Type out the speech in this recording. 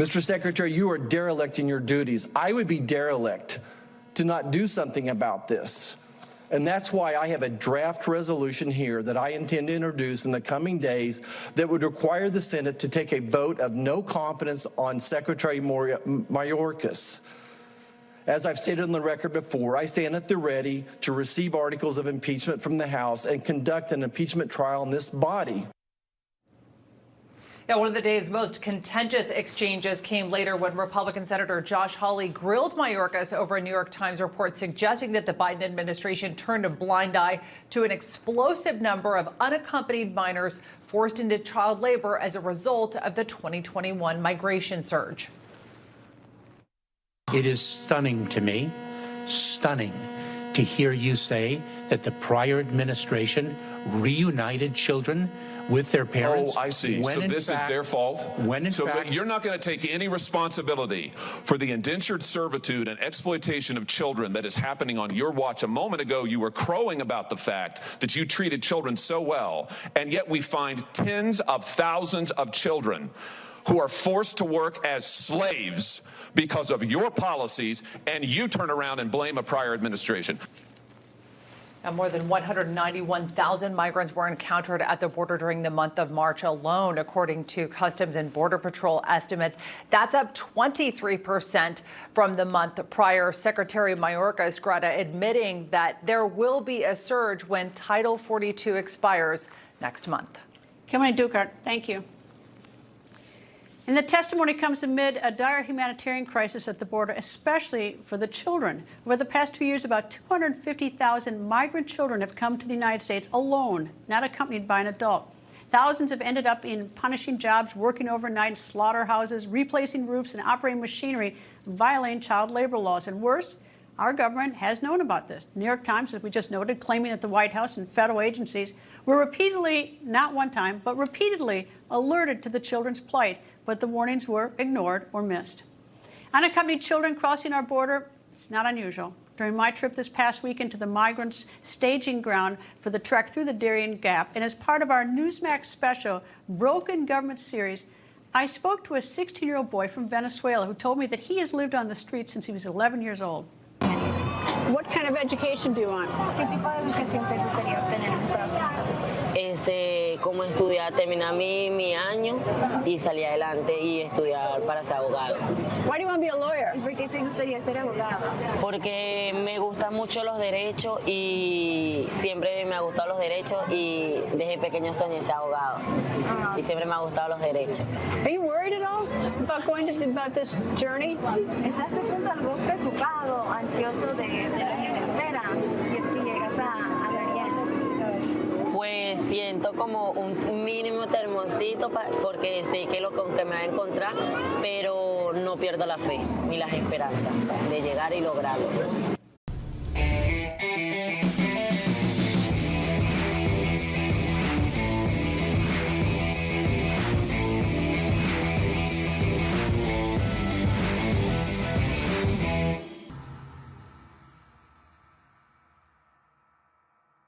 Mr. Secretary, you are derelict in your duties. I would be derelict to not do something about this. And that's why I have a draft resolution here that I intend to introduce in the coming days that would require the Senate to take a vote of no confidence on Secretary Mayorkas. As I've stated on the record before, I stand at the ready to receive articles of impeachment from the House and conduct an impeachment trial in this body. Yeah, one of the day's most contentious exchanges came later when Republican Senator Josh Hawley grilled Mayorkas over a New York Times report suggesting that the Biden administration turned a blind eye to an explosive number of unaccompanied minors forced into child labor as a result of the 2021 migration surge. It is stunning to me, stunning, to hear you say that the prior administration reunited children with their parents. Oh, I see. So this is their fault? But you're not going to take any responsibility for the indentured servitude and exploitation of children that is happening on your watch. A moment ago, you were crowing about the fact that you treated children so well, and yet we find tens of thousands of children who are forced to work as slaves because of your policies, and you turn around and blame a prior administration. Now, more than 191,000 migrants were encountered at the border during the month of March alone, according to Customs and Border Patrol estimates. That's up 23% from the month prior. Secretary Mayorkas, Greta, admitting that there will be a surge when Title 42 expires next month. Kilmeny, Duchardt, thank you. And the testimony comes amid a dire humanitarian crisis at the border, especially for the children. Over the past 2 years, about 250,000 migrant children have come to the United States alone, not accompanied by an adult. Thousands have ended up in punishing jobs, working overnight in slaughterhouses, replacing roofs and operating machinery, violating child labor laws. And worse, our government has known about this. The New York Times, as we just noted, claiming that the White House and federal agencies were repeatedly, not one time, but repeatedly alerted to the children's plight, but the warnings were ignored or missed. Unaccompanied children crossing our border, it's not unusual. During my trip this past weekend to the migrants' staging ground for the trek through the Darien Gap, and as part of our Newsmax special Broken Government series, I spoke to a 16-year-old boy from Venezuela who told me that he has lived on the streets since he was 11 years old. What kind of education do you want? Como estudiar, terminar mi año y salir adelante y estudiar para ser abogado. Why do you want to be a lawyer? ¿Por qué te gustaría ser abogado? Porque me gustan mucho los derechos y siempre me ha gustado los derechos y desde pequeño soñé ser abogado y siempre me ha gustado los derechos. Are you worried at all about this journey? ¿Estás de pronto algo preocupado, ansioso de lo que me espera si es que llegas a Darien? Pues siento como un mínimo termocito porque sé que lo que me va a encontrar, pero no pierdo la fe ni las esperanzas de llegar y lograrlo.